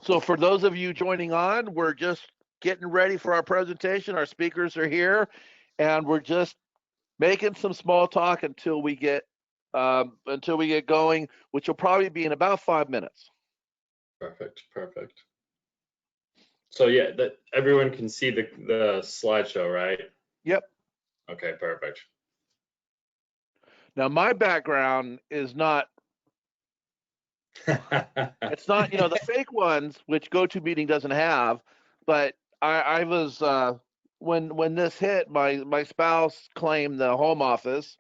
So for those of you joining on, we're just getting ready for our presentation. Our speakers are here, and we're just making some small talk until we get going, which will probably be in about 5 minutes. Perfect. So yeah, that everyone can see the slideshow, right? Yep. Okay, perfect. Now my background is not. It's not, the fake ones, which GoToMeeting doesn't have. But I was when this hit, my spouse claimed the home office,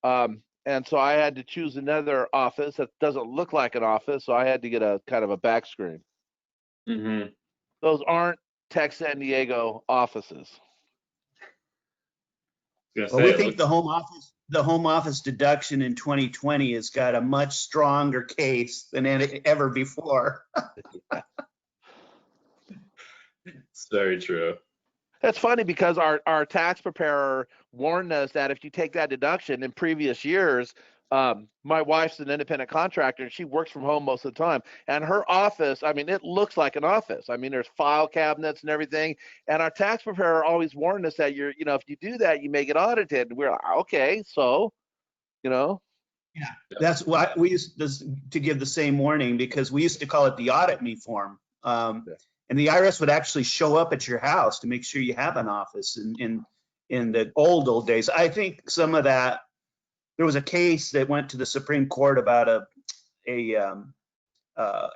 and so I had to choose another office that doesn't look like an office. So I had to get a kind of a back screen. Mm-hmm. Those aren't Tech San Diego offices. Well, we think the home office deduction in 2020 has got a much stronger case than ever before. It's very true. That's funny because our tax preparer warned us that if you take that deduction in previous years, my wife's an independent contractor and she works from home most of the time. And her office, I mean, it looks like an office. I mean, there's file cabinets and everything. And our tax preparer always warned us that if you do that, you may get audited. And we're like, okay, so, Yeah, that's why we used to give the same warning, because we used to call it the audit me form. And the IRS would actually show up at your house to make sure you have an office in the old days. I think some of that, there was a case that went to the Supreme Court about a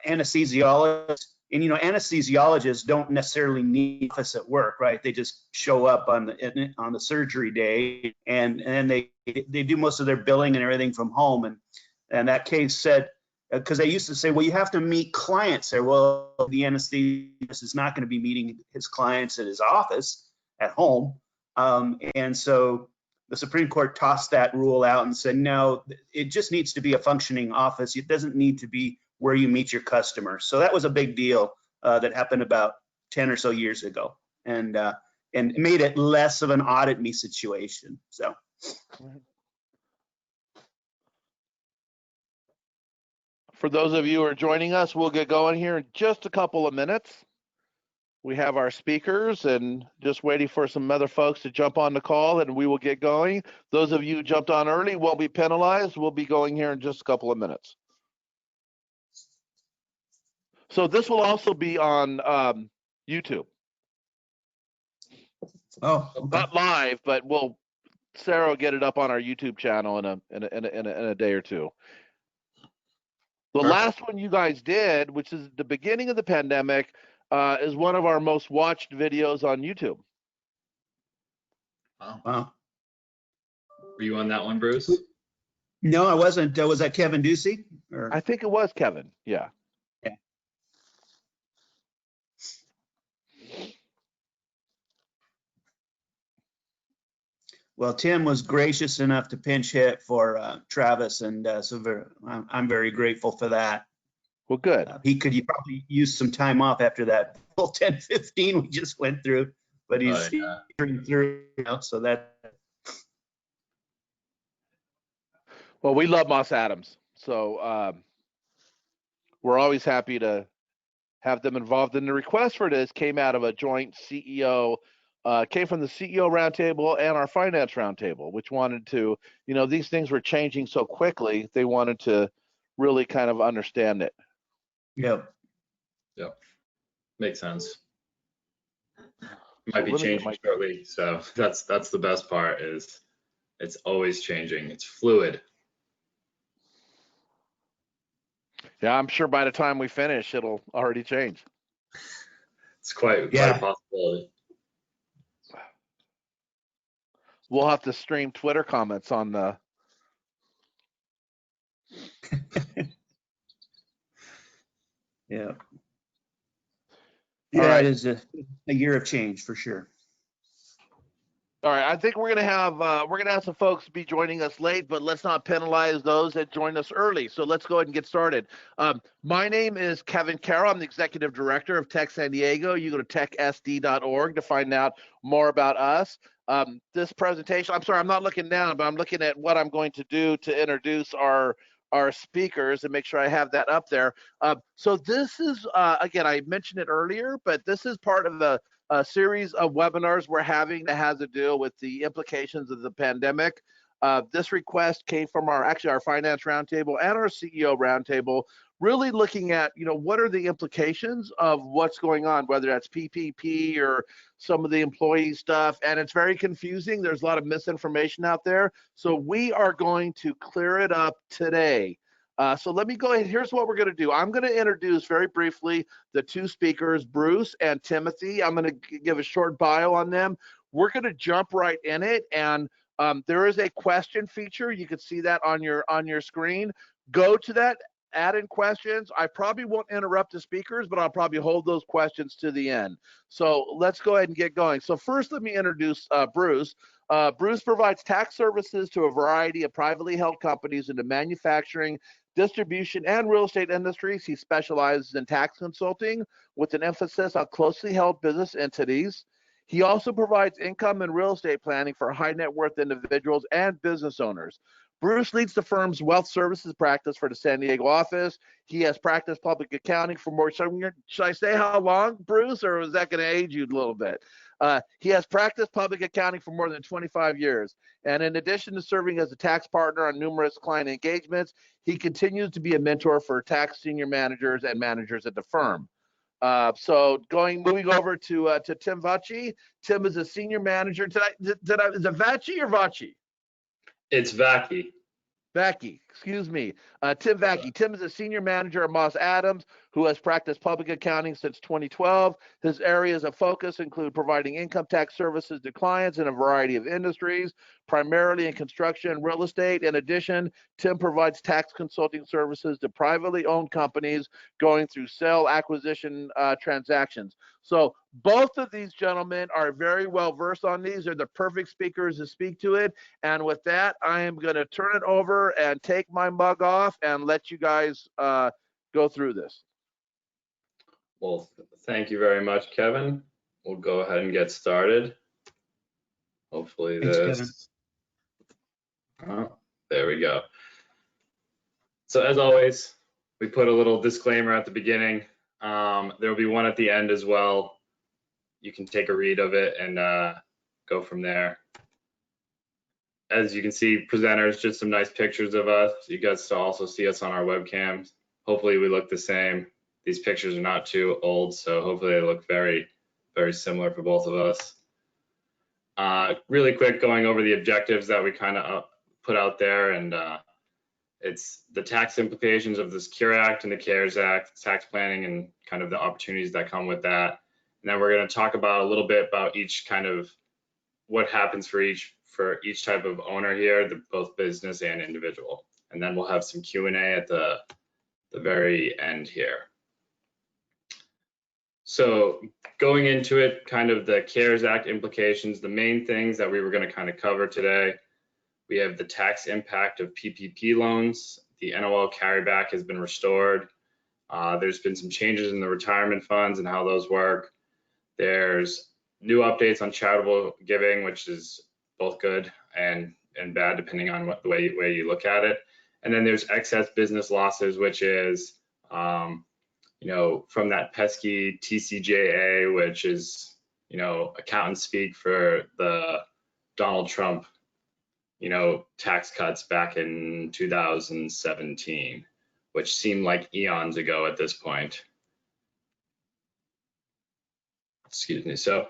anesthesiologist, and anesthesiologists don't necessarily need an office at work, right? They just show up on the surgery day, and they do most of their billing and everything from home. And that case said, because they used to say, well, you have to meet clients there. Well, the anesthesiologist is not going to be meeting his clients at his office at home, and so the Supreme Court tossed that rule out and said, no, it just needs to be a functioning office. It doesn't need to be where you meet your customers. So that was a big deal that happened about 10 or so years ago, and made it less of an audit me situation. So. For those of you who are joining us, we'll get going here in just a couple of minutes. We have our speakers and just waiting for some other folks to jump on the call, and we will get going. Those of you who jumped on early won't be penalized. We'll be going here in just a couple of minutes. So this will also be on YouTube. Oh, okay. Not live, but Sarah will get it up on our YouTube channel in a day or two. The last one you guys did, which is the beginning of the pandemic, is one of our most watched videos on YouTube. Wow. Were you on that one, Bruce? No, I wasn't. Was that Kevin Ducey? I think it was Kevin. Yeah. Well, Tim was gracious enough to pinch hit for Travis, and I'm very grateful for that. Well, good. He probably use some time off after that full 10-15 we just went through, but he's through, so that. Well, we love Moss Adams, so we're always happy to have them involved. And the request for this came out of a joint CEO. Came from the CEO roundtable and our finance roundtable, which wanted to, these things were changing so quickly, they wanted to really kind of understand it. Yep. Makes sense. Might be changing shortly, so that's the best part, is it's always changing. It's fluid. Yeah, I'm sure by the time we finish, it'll already change. It's quite a possibility. We'll have to stream Twitter comments on the. Yeah. Yeah, right. It is a year of change for sure. All right, I think we're gonna have some folks be joining us late, but let's not penalize those that joined us early. So let's go ahead and get started. My name is Kevin Carroll. I'm the executive director of Tech San Diego. You go to techsd.org to find out more about us. This presentation, I'm sorry, I'm not looking down, but I'm looking at what I'm going to do to introduce our our speakers and make sure I have that up there. So this is, again, I mentioned it earlier, but this is part of the series of webinars we're having that has to deal with the implications of the pandemic. This request came from our finance roundtable and our CEO roundtable, really looking at, what are the implications of what's going on, whether that's PPP or some of the employee stuff. And it's very confusing. There's a lot of misinformation out there. So we are going to clear it up today. So let me go ahead. Here's what we're going to do. I'm going to introduce very briefly the two speakers, Bruce and Timothy. I'm going to give a short bio on them. We're going to jump right in it. And there is a question feature. You can see that on your screen. Go to that, add in questions. I probably won't interrupt the speakers, but I'll probably hold those questions to the end. So let's go ahead and get going. So first, let me introduce Bruce. Bruce provides tax services to a variety of privately held companies in the manufacturing, distribution, and real estate industries. He specializes in tax consulting with an emphasis on closely held business entities. He also provides income and real estate planning for high net worth individuals and business owners. Bruce leads the firm's wealth services practice for the San Diego office. He has practiced public accounting for more. Should I say how long, Bruce, or is that going to age you a little bit? He has practiced public accounting for more than 25 years. And in addition to serving as a tax partner on numerous client engagements, he continues to be a mentor for tax senior managers and managers at the firm. So moving over to Tim Vacchi. Tim is a senior manager. Is it Vacchi or Vacchi? It's Vacchi. Vacchi, excuse me. Tim Vacchi. Tim is a senior manager at Moss Adams, who has practiced public accounting since 2012. His areas of focus include providing income tax services to clients in a variety of industries, primarily in construction and real estate. In addition, Tim provides tax consulting services to privately owned companies going through sale acquisition transactions. So both of these gentlemen are very well versed on these. They're the perfect speakers to speak to it. And with that, I am going to turn it over and take my mug off and let you guys go through this. Well, thank you very much, Kevin. We'll go ahead and get started. Hopefully this. Oh, there we go. So as always, we put a little disclaimer at the beginning. There will be one at the end as well. You can take a read of it and go from there. As you can see, presenters, just some nice pictures of us. You guys also see us on our webcams. Hopefully we look the same. These pictures are not too old, so hopefully they look very, very similar for both of us. Really quick, going over the objectives that we kind of put out there, and it's the tax implications of the Secure Act and the CARES Act, tax planning, and kind of the opportunities that come with that. And then we're going to talk about a little bit about each kind of what happens for each type of owner here, both business and individual. And then we'll have some Q&A at the very end here. So going into it, kind of the CARES Act implications, the main things that we were going to kind of cover today. We have the tax impact of PPP loans. The NOL carryback has been restored. There's been some changes in the retirement funds and how those work. There's new updates on charitable giving, which is both good and bad depending on the way you look at it. And then there's excess business losses, which is from that pesky TCJA, which is accountant speak for the Donald Trump tax cuts back in 2017, which seemed like eons ago at this point. Excuse me. So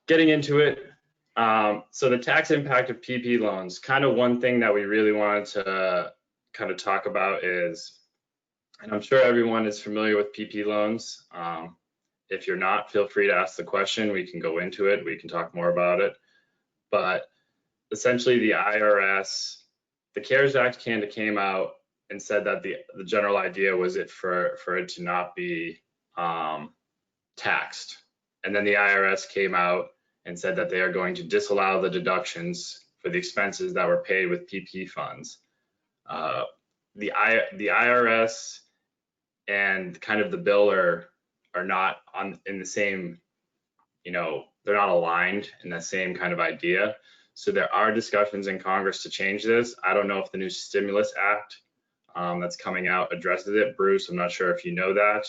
getting into it, so the tax impact of PP loans, kind of one thing that we really wanted to kind of talk about is, and I'm sure everyone is familiar with PP loans. If you're not, feel free to ask the question. We can go into it. We can talk more about it. But essentially the IRS, the CARES Act kind of came out and said that the general idea was for it to not be taxed. And then the IRS came out and said that they are going to disallow the deductions for the expenses that were paid with PP funds. The IRS and kind of the bill are not in the same, they're not aligned in the same kind of idea. So there are discussions in Congress to change this. I don't know if the new Stimulus Act that's coming out addresses it. Bruce, I'm not sure if you know that.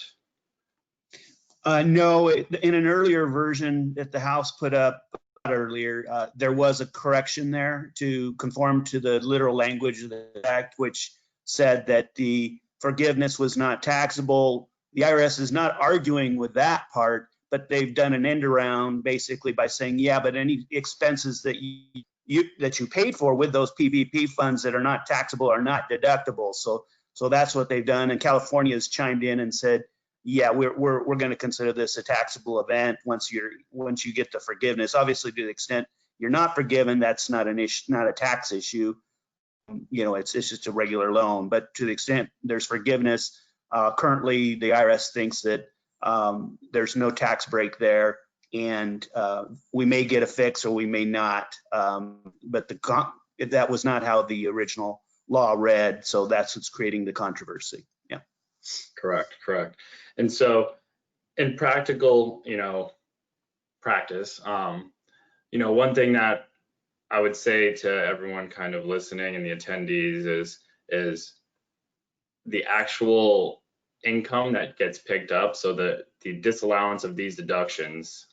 No, in an earlier version that the House put up earlier, there was a correction there to conform to the literal language of the act, which said that the forgiveness was not taxable. The IRS is not arguing with that part, but they've done an end around basically by saying, yeah, but any expenses that you paid for with those PPP funds that are not taxable are not deductible. So that's what they've done. And California has chimed in and said, yeah, we're going to consider this a taxable event once you get the forgiveness. Obviously, to the extent you're not forgiven, that's not an issue, not a tax issue. You know, it's just a regular loan. But to the extent there's forgiveness, currently the IRS thinks that there's no tax break there, and we may get a fix or we may not. But that was not how the original law read, so that's what's creating the controversy. Yeah. Correct. And so in practical, practice, one thing that I would say to everyone kind of listening and the attendees is the actual income that gets picked up. So the disallowance of these deductions,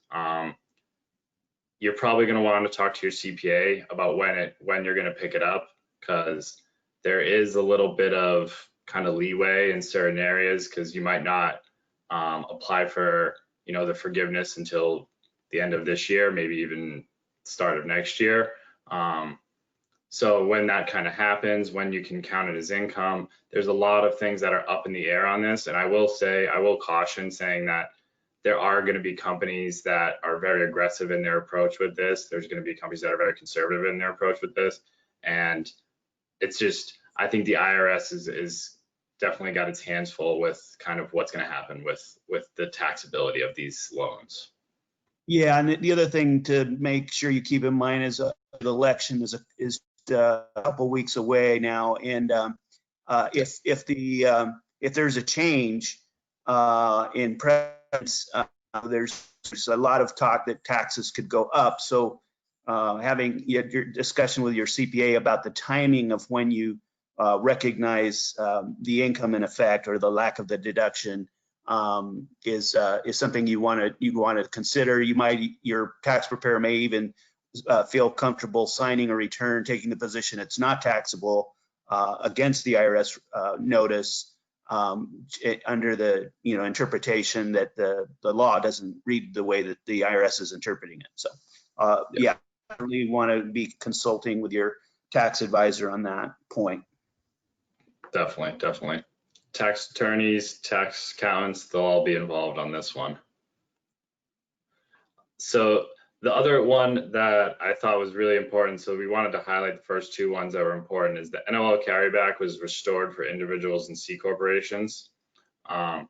you're probably going to want to talk to your CPA about when you're going to pick it up, because there is a little bit of kind of leeway in certain areas, because you might not apply for the forgiveness until the end of this year, maybe even start of next year. So when that kind of happens, when you can count it as income, there's a lot of things that are up in the air on this. And I will caution saying that there are going to be companies that are very aggressive in their approach with this. There's going to be companies that are very conservative in their approach with this. And it's just, I think the IRS is definitely got its hands full with kind of what's going to happen with the taxability of these loans. Yeah, and the other thing to make sure you keep in mind is the election is a couple weeks away now, and if there's a change in preference, there's a lot of talk that taxes could go up. So having your discussion with your CPA about the timing of when you recognize the income in effect or the lack of the deduction is something you want to consider. Your tax preparer may even feel comfortable signing a return, taking the position it's not taxable against the IRS notice under the interpretation that the law doesn't read the way that the IRS is interpreting it. So yeah, definitely want to be consulting with your tax advisor on that point. Definitely. Tax attorneys, tax accountants, they'll all be involved on this one. So the other one that I thought was really important, so we wanted to highlight the first two ones that were important, is the NOL carryback was restored for individuals and C corporations. And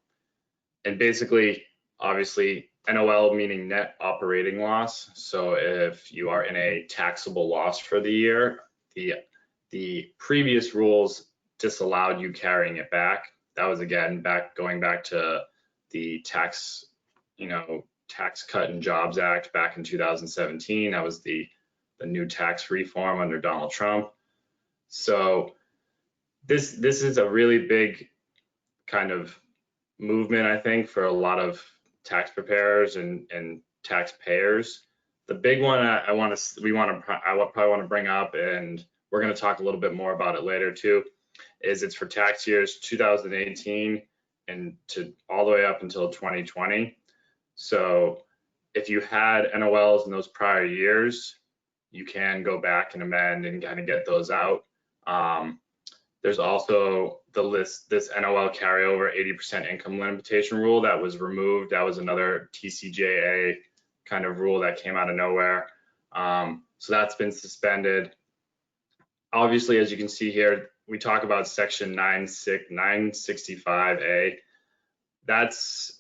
basically, obviously, NOL meaning net operating loss. So if you are in a taxable loss for the year, the previous rules disallowed you carrying it back. That was again going back to the Tax Cut and Jobs Act back in 2017. That was the new tax reform under Donald Trump. So this is a really big kind of movement, I think, for a lot of tax preparers and taxpayers. The big one I probably want to bring up, and we're going to talk a little bit more about it later too, is it's for tax years 2018 and to all the way up until 2020. So if you had NOLs in those prior years, you can go back and amend and kind of get those out. There's also this NOL carryover 80% income limitation rule that was removed. That was another TCJA kind of rule that came out of nowhere. So that's been suspended. Obviously, as you can see here, we talk about section 965A. That's,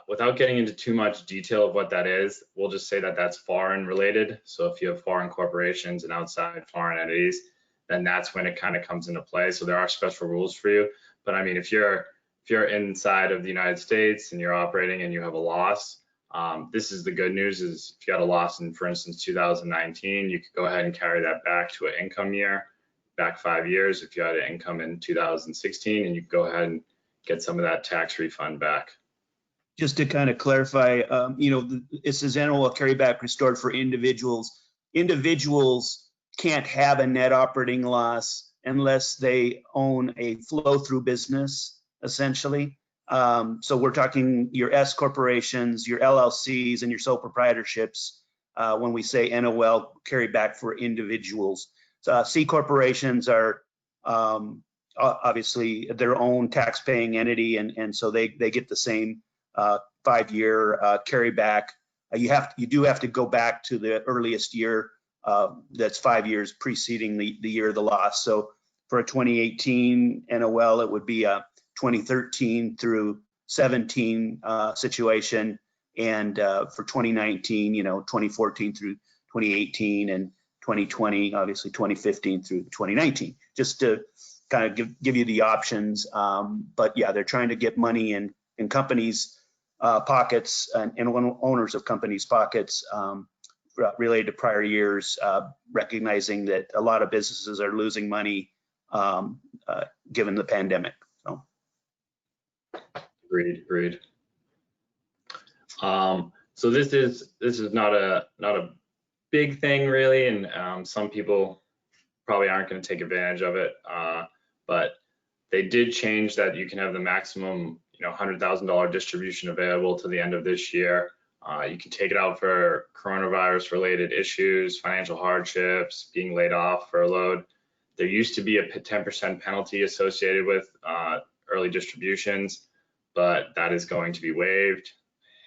without getting into too much detail of what that is, we'll just say that that's foreign related. So if you have foreign corporations and outside foreign entities, then that's when it kind of comes into play. So there are special rules for you. But I mean, if you're inside of the United States and you're operating and you have a loss, this is the good news, is if you had a loss in, for instance, 2019, you could go ahead and carry that back to an income year. back 5 years if you had an income in 2016, and you can go ahead and get some of that tax refund back. Just to kind of clarify, it says NOL carryback restored for individuals. Individuals can't have a net operating loss unless they own a flow-through business, essentially. So we're talking your S corporations, your LLCs, and your sole proprietorships when we say NOL carryback for individuals. C corporations are obviously their own tax-paying entity, and so they get the same 5-year carryback. You do have to go back to the earliest year that's 5 years preceding the year of the loss. So for a 2018 NOL, it would be a 2013 through 17 situation, and for 2019, 2014 through 2018, and 2020, obviously 2015 through 2019, just to kind of give you the options. But yeah, they're trying to get money in companies' pockets and owners of companies' pockets related to prior years, recognizing that a lot of businesses are losing money given the pandemic. So. Agreed. So this is not a big thing really, and some people probably aren't going to take advantage of it. But they did change that you can have the maximum, $100,000 distribution available to the end of this year. You can take it out for coronavirus-related issues, financial hardships, being laid off, furloughed. There used to be a 10% penalty associated with early distributions, but that is going to be waived.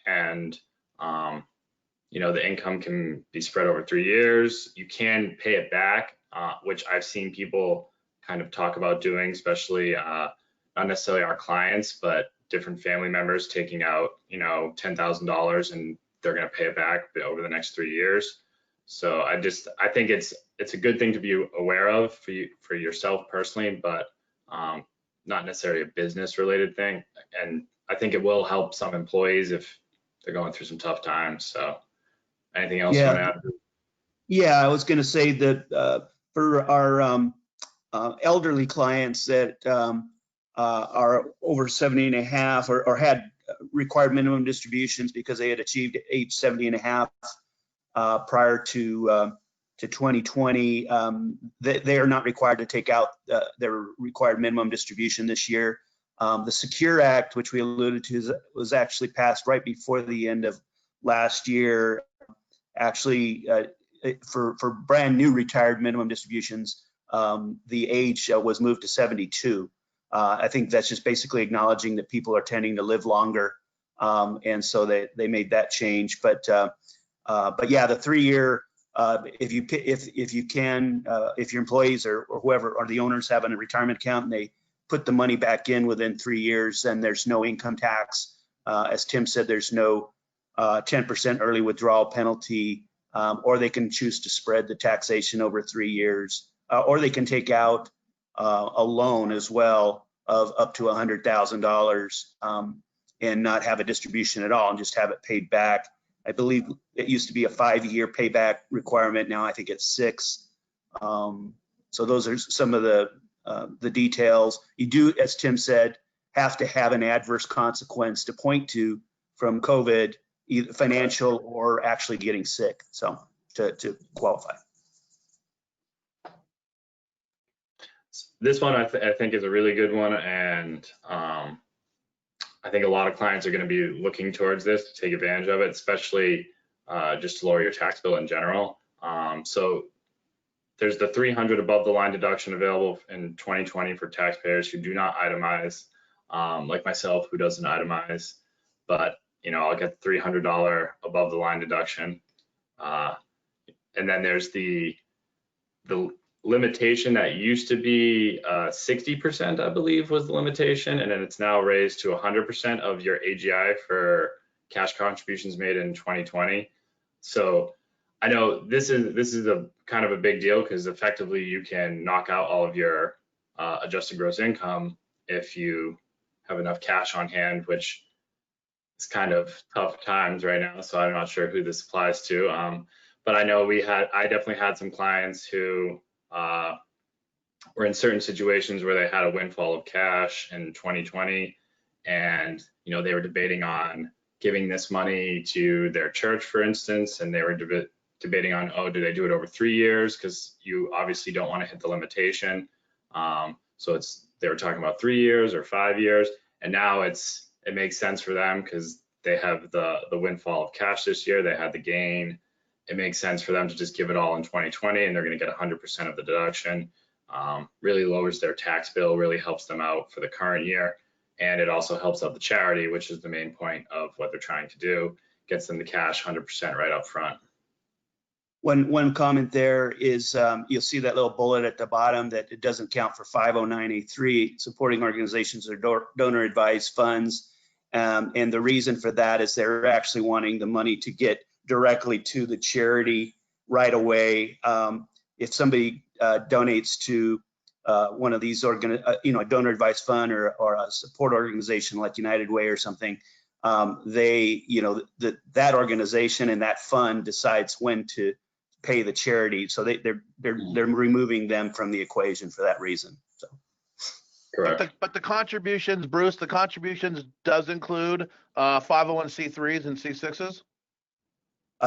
And the income can be spread over 3 years. You can pay it back, which I've seen people kind of talk about doing, especially not necessarily our clients, but different family members taking out, $10,000, and they're going to pay it back over the next 3 years. So I think it's a good thing to be aware of for yourself personally, but not necessarily a business related thing. And I think it will help some employees if they're going through some tough times. So anything else you want to add? Yeah, I was going to say that for our elderly clients that are over 70 and a half or had required minimum distributions because they had achieved age 70 and a half prior to 2020, they are not required to take out their required minimum distribution this year. The Secure Act, which we alluded to, was actually passed right before the end of last year. Actually, for brand new retired minimum distributions, the age was moved to 72. I think that's just basically acknowledging that people are tending to live longer, and so they made that change. But yeah, the 3-year, if your employees or whoever or the owners have a retirement account and they put the money back in within 3 years, then there's no income tax. As Tim said, there's no 10% early withdrawal penalty, or they can choose to spread the taxation over 3 years, or they can take out a loan as well of up to $100,000 and not have a distribution at all and just have it paid back. I believe it used to be a 5-year payback requirement. Now I think it's 6. So those are some of the details. You do, as Tim said, have to have an adverse consequence to point to from COVID, either financial or actually getting sick, so to qualify. This one I think is a really good one, and I think a lot of clients are going to be looking towards this to take advantage of it, especially just to lower your tax bill in general. So there's the $300 above the line deduction available in 2020 for taxpayers who do not itemize, like myself, who doesn't itemize, but I'll get $300 above the line deduction. And then there's the limitation that used to be 60%, I believe, was the limitation, and then it's now raised to 100% of your AGI for cash contributions made in 2020. So I know this is a kind of a big deal because effectively you can knock out all of your adjusted gross income if you have enough cash on hand, which is kind of tough times right now. So I'm not sure who this applies to, but I know I definitely had some clients who were in certain situations where they had a windfall of cash in 2020, and they were debating on giving this money to their church, for instance, and they were debating on, oh, do they do it over 3 years, because you obviously don't want to hit the limitation. So they were talking about 3 years or 5 years, and now it makes sense for them because they have the windfall of cash this year. They had the gain. It makes sense for them to just give it all in 2020, and they're going to get 100% of the deduction. Really lowers their tax bill, really helps them out for the current year. And it also helps out the charity, which is the main point of what they're trying to do, gets them the cash 100% right up front. One comment there is you'll see that little bullet at the bottom that it doesn't count for 509A3, supporting organizations or donor advised funds. And the reason for that is they're actually wanting the money to get directly to the charity right away. If somebody donates to one of these a donor advised fund or a support organization like United Way or something, that organization and that fund decides when to pay the charity. So they're removing them from the equation for that reason. So. Correct. But the contributions, Bruce, the contributions does include 501c3s and C6s?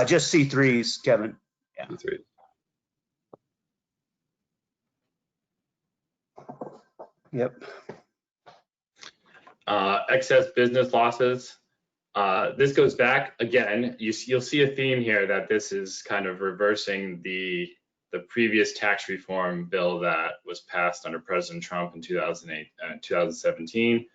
Just C3s, Kevin. Yeah. C3s. Yep. Excess business losses. This goes back again. You'll see a theme here that this is kind of reversing the previous tax reform bill that was passed under President Trump in 2008 and 2017.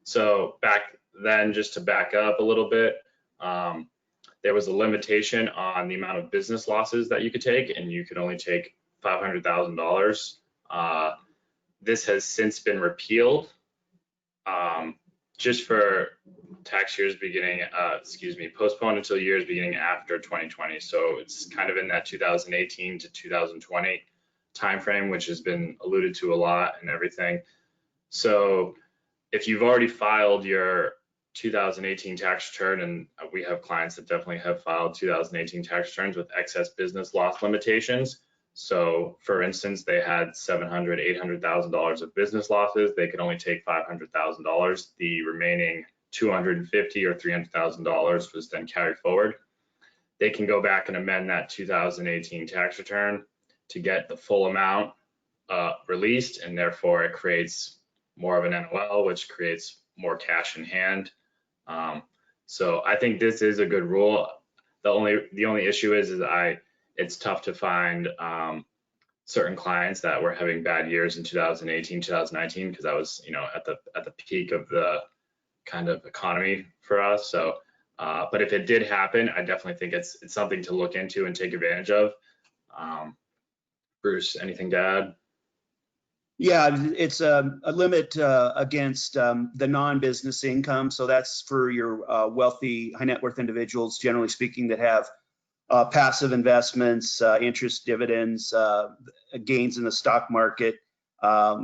So back then, just to back up a little bit, there was a limitation on the amount of business losses that you could take, and you could only take $500,000. This has since been repealed, just for tax years beginning, postponed until years beginning after 2020. So it's kind of in that 2018 to 2020 timeframe, which has been alluded to a lot and everything. So if you've already filed your 2018 tax return, and we have clients that definitely have filed 2018 tax returns with excess business loss limitations. So for instance, they had $700,000, $800,000 of business losses. They could only take $500,000. The remaining $250,000 or $300,000 was then carried forward. They can go back and amend that 2018 tax return to get the full amount released, and therefore it creates more of an NOL, which creates more cash in hand. So I think this is a good rule. The only issue is it's tough to find certain clients that were having bad years in 2018, 2019, because that was at the peak of the kind of economy for us. So, but if it did happen, I definitely think it's something to look into and take advantage of. Bruce, anything to add? Yeah, it's a limit against the non-business income. So that's for your wealthy, high net worth individuals, generally speaking, that have passive investments, interest, dividends, gains in the stock market.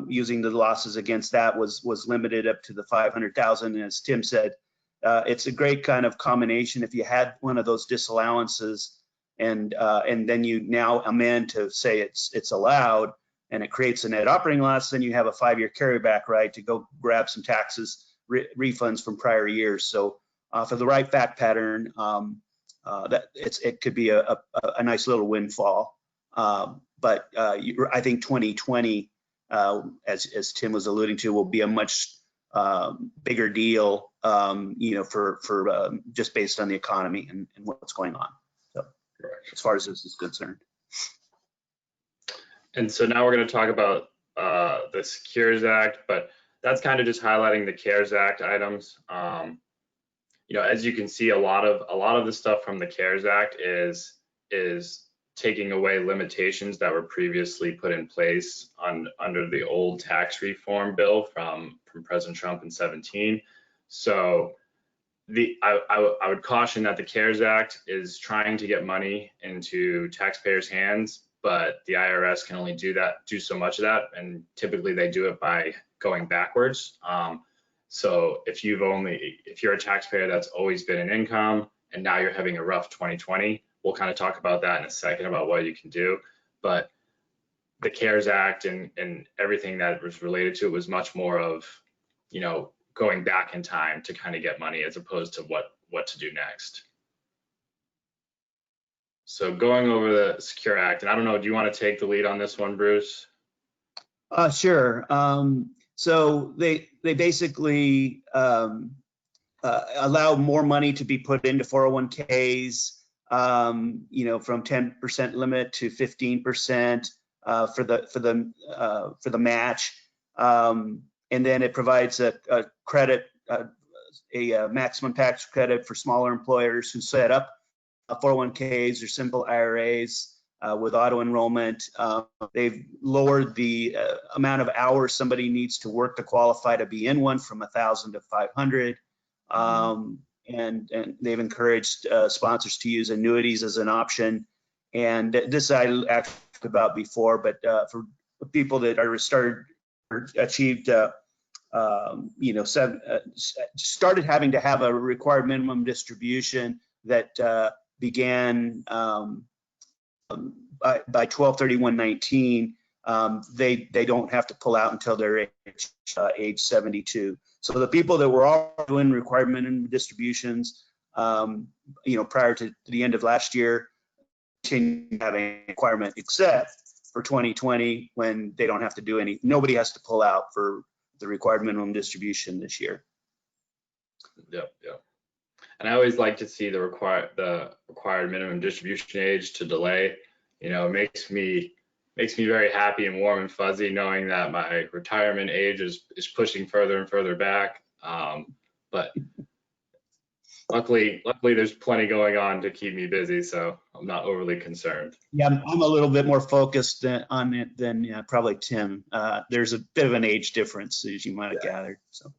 Using the losses against that was limited up to the 500,000. And as Tim said, it's a great kind of combination. If you had one of those disallowances and then you now amend to say it's allowed, and it creates a net operating loss, then you have a 5-year carryback right to go grab some taxes refunds from prior years. So for the right fact pattern, it could be a nice little windfall. But I think 2020, as Tim was alluding to, will be a much bigger deal, for just based on the economy and what's going on. So as far as this is concerned. And so now we're going to talk about the CARES Act, but that's kind of just highlighting the CARES Act items. As you can see, a lot of the stuff from the CARES Act is taking away limitations that were previously put in place under the old tax reform bill from President Trump in 2017. So I would caution that the CARES Act is trying to get money into taxpayers' hands, but the IRS can only do so much of that, and typically they do it by going backwards. So if you're a taxpayer that's always been an income and now you're having a rough 2020, we'll kind of talk about that in a second about what you can do. But the CARES Act and everything that was related to it was much more of, you know, going back in time to kind of get money as opposed to what to do next. So going over the Secure Act, and I don't know, do you want to take the lead on this one, Bruce? Sure. So they basically allow more money to be put into 401ks, you know, from 10% limit to 15% for the match, and then it provides a credit, a maximum tax credit for smaller employers who set up 401ks or simple IRAs with auto enrollment. They've lowered the amount of hours somebody needs to work to qualify to be in one from 1,000 to 500. And they've encouraged sponsors to use annuities as an option. And this I actually talked about before, but for people that are achieved, you know, started having to have a required minimum distribution that began by 12/31/19, they don't have to pull out until they're age 72. So the people that were all doing required minimum distributions, you know, prior to the end of last year, continue having a requirement, except for 2020 when they don't have to do any. Nobody has to pull out for the required minimum distribution this year. Yep. And I always like to see the required minimum distribution age to delay. You know, it makes me very happy and warm and fuzzy knowing that my retirement age is pushing further and further back. But luckily there's plenty going on to keep me busy, so I'm not overly concerned. Yeah, I'm a little bit more focused on it than probably Tim. There's a bit of an age difference, as you might have gathered. So.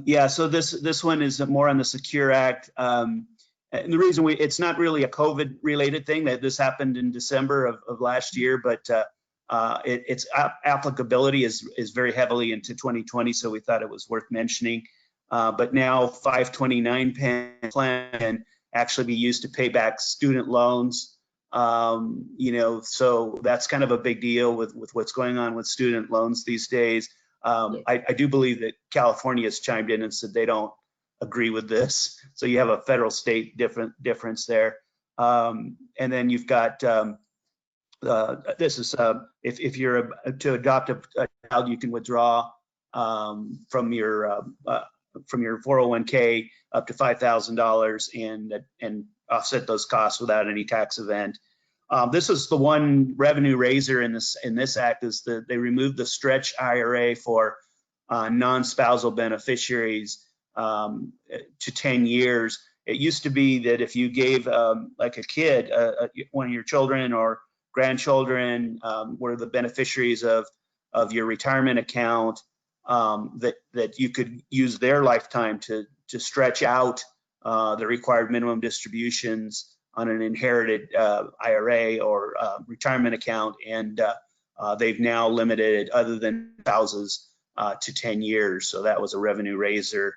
Yeah, so this one is more on the Secure Act. And the reason it's not really a COVID related thing, that this happened in December of last year, but its applicability is very heavily into 2020, so we thought it was worth mentioning. But now 529 plan can actually be used to pay back student loans. You know, so that's kind of a big deal with what's going on with student loans these days. I do believe that California has chimed in and said they don't agree with this. So you have a federal state difference there. And then you've got, this is, if you're to adopt a child, you can withdraw from your 401k up to $5,000 and offset those costs without any tax event. This is the one revenue raiser in this act, is that they removed the stretch IRA for non-spousal beneficiaries to 10 years. It used to be that if you gave like a kid, one of your children or grandchildren were the beneficiaries of your retirement account, that you could use their lifetime to stretch out the required minimum distributions on an inherited IRA or retirement account, and they've now limited it, other than spouses, to 10 years. So that was a revenue raiser,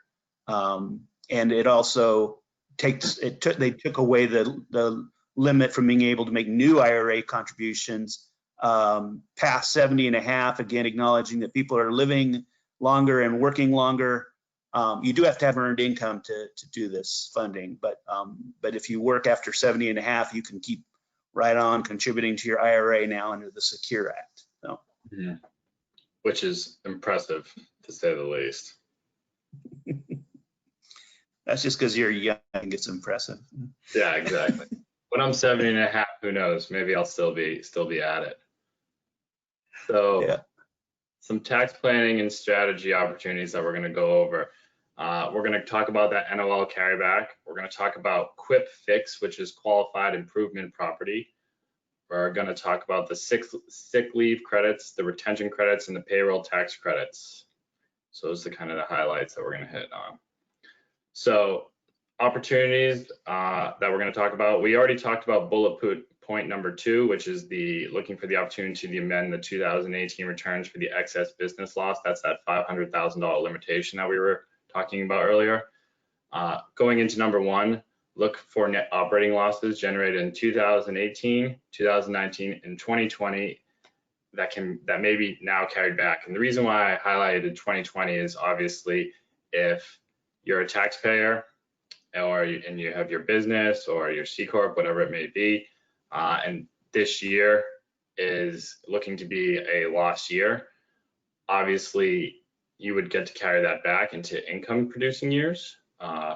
and it also they took away the limit from being able to make new IRA contributions past 70 and a half. Again, acknowledging that people are living longer and working longer. You do have to have earned income to do this funding, but if you work after 70 and a half, you can keep right on contributing to your IRA now under the Secure Act. So. Yeah. Which is impressive, to say the least. That's just because you're young, I think it's impressive. Yeah, exactly. When I'm 70 and a half, who knows? Maybe I'll still be at it. So yeah. Some tax planning and strategy opportunities that we're going to go over. We're going to talk about that NOL carryback. We're going to talk about QIP fix, which is qualified improvement property. We're going to talk about the sick leave credits, the retention credits, and the payroll tax credits. So those are kind of the highlights that we're going to hit on. So opportunities that we're going to talk about. We already talked about bullet point number 2, which is the looking for the opportunity to amend the 2018 returns for the excess business loss. That's that $500,000 limitation that we were talking about earlier. Going into number 1, look for net operating losses generated in 2018, 2019, and 2020 that may be now carried back. And the reason why I highlighted 2020 is obviously if you're a taxpayer and you have your business or your C Corp, whatever it may be, and this year is looking to be a lost year, obviously you would get to carry that back into income producing years.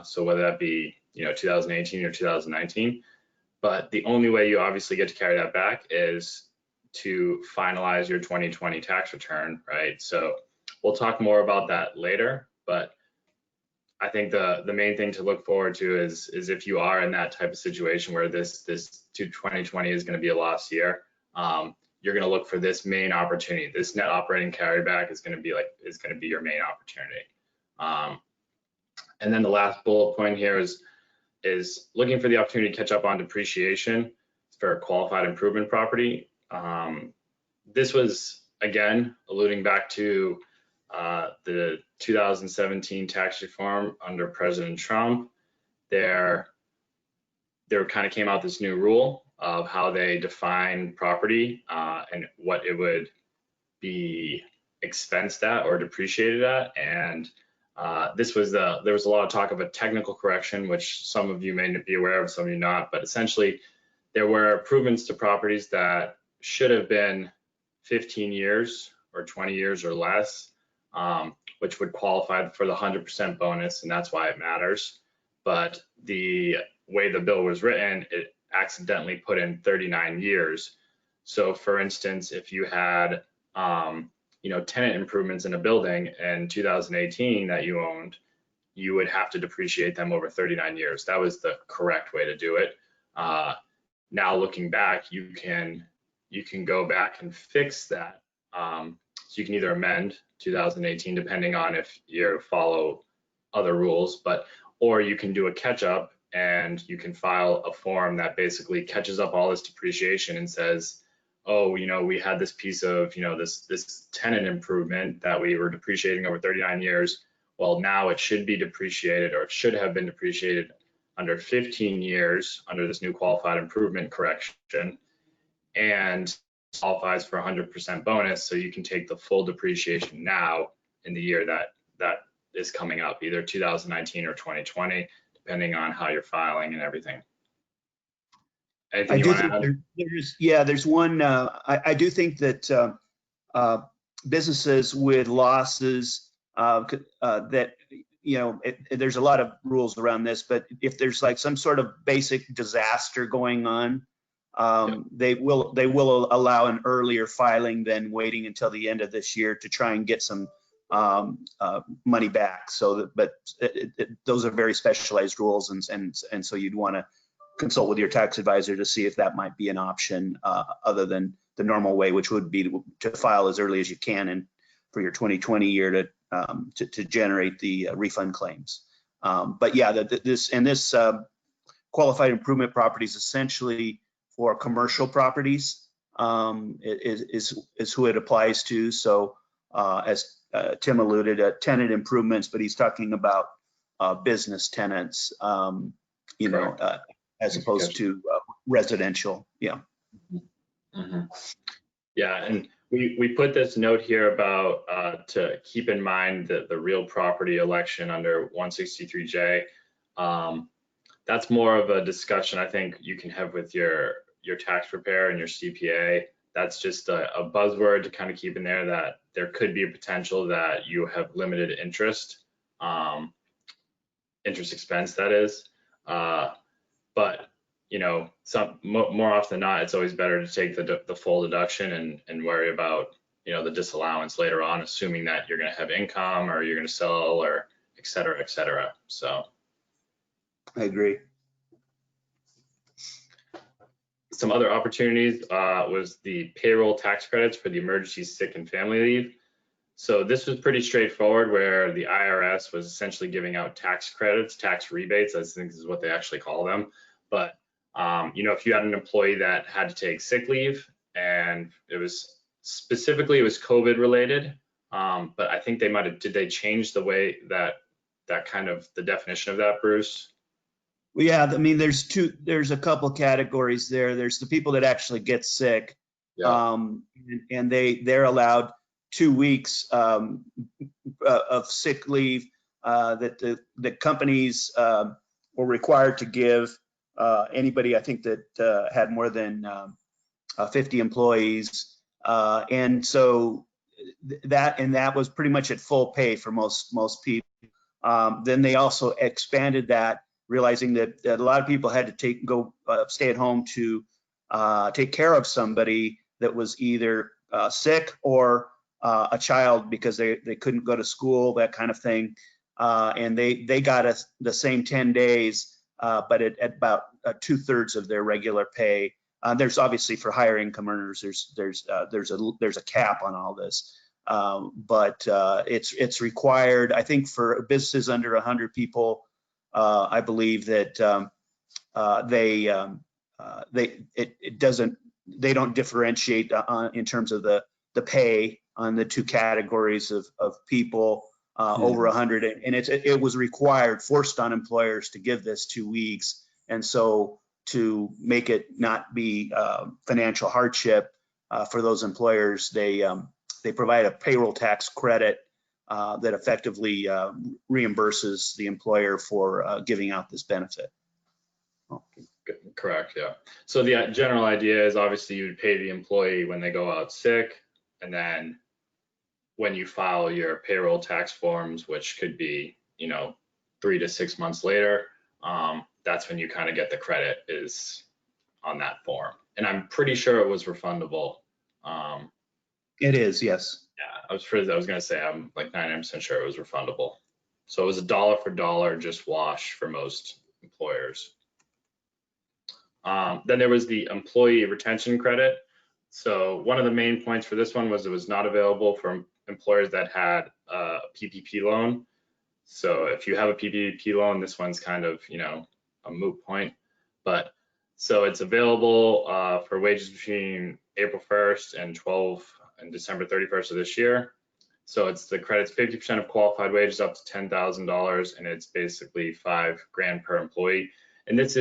So whether that be 2018 or 2019, but the only way you obviously get to carry that back is to finalize your 2020 tax return, right? So we'll talk more about that later, but I think the main thing to look forward to is if you are in that type of situation where this 2020 is going to be a lost year, you're going to look for this main opportunity. This net operating carryback is going to be your main opportunity. And then the last bullet point here is looking for the opportunity to catch up on depreciation for a qualified improvement property. This was, again, alluding back to the 2017 tax reform under President Trump. There kind of came out this new rule of how they define property and what it would be expensed at or depreciated at. And there was a lot of talk of a technical correction, which some of you may be aware of, some of you not, but essentially there were improvements to properties that should have been 15 years or 20 years or less, which would qualify for the 100% bonus, and that's why it matters. But the way the bill was written, it accidentally put in 39 years. So for instance, if you had tenant improvements in a building in 2018 that you owned, you would have to depreciate them over 39 years. That was the correct way to do it. Now looking back, you can go back and fix that. So you can either amend 2018 depending on if you follow other rules, or you can do a catch up and you can file a form that basically catches up all this depreciation and says, oh, we had this piece of, this tenant improvement that we were depreciating over 39 years. Well, now it should be depreciated, or it should have been depreciated under 15 years under this new qualified improvement correction, and qualifies for 100% bonus. So you can take the full depreciation now in the year that is coming up, either 2019 or 2020, depending on how you're filing and everything. Anything you want to add? There's one. I do think that businesses with losses that there's a lot of rules around this, but if there's like some sort of basic disaster going on, they will allow an earlier filing than waiting until the end of this year to try and get some money back. But those are very specialized rules, and so you'd want to consult with your tax advisor to see if that might be an option other than the normal way, which would be to file as early as you can and for your 2020 year to generate the refund claims. But yeah, this qualified improvement properties essentially for commercial properties is who it applies to. So as Tim alluded, tenant improvements, but he's talking about business tenants, as opposed to residential. Yeah. Mm-hmm. Yeah, and we put this note here about to keep in mind that the real property election under 163J. That's more of a discussion I think you can have with your tax preparer and your CPA. That's just a buzzword to kind of keep in there, that there could be a potential that you have limited interest expense, that is. But more often than not, it's always better to take the full deduction and worry about the disallowance later on, assuming that you're going to have income or you're going to sell or et cetera, et cetera. So I agree. Some other opportunities was the payroll tax credits for the emergency sick and family leave. So this was pretty straightforward, where the IRS was essentially giving out tax credits, tax rebates, I think is what they actually call them. But if you had an employee that had to take sick leave, and it was COVID related, but I think did they change the way that kind of the definition of that, Bruce? Well, yeah, I mean, there's a couple categories there. There's the people that actually get sick, Yeah. and they're allowed 2 weeks of sick leave that the companies were required to give anybody, I think, that had more than 50 employees, and so that was pretty much at full pay for most people. Then they also expanded that, realizing that a lot of people had to stay at home to take care of somebody that was either sick or a child because they couldn't go to school, that kind of thing. And they got the same 10 days, but at about 2/3 of their regular pay. There's obviously, for higher income earners, there's a cap on all this. But it's required, I think, for businesses under 100 people. I believe that they don't differentiate in terms of the pay on the two categories of people over 100, and it was required, forced on employers to give this 2 weeks, and so to make it not be financial hardship for those employers, they provide a payroll tax credit that effectively reimburses the employer for giving out this benefit. Correct, yeah. So the general idea is obviously you would pay the employee when they go out sick, and then when you file your payroll tax forms, which could be, 3 to 6 months later, that's when you kind of get the credit is on that form. And I'm pretty sure it was refundable. It is, yes. Yeah, I was gonna say I'm like 99% sure it was refundable. So it was a dollar for dollar just wash for most employers. Then there was the employee retention credit. So one of the main points for this one was it was not available for employers that had a PPP loan. So if you have a PPP loan, this one's kind of, a moot point. But so it's available for wages between April 1st and December 31st of this year. So it's the credit's 50% of qualified wages up to $10,000, and it's basically $5,000 per employee. And this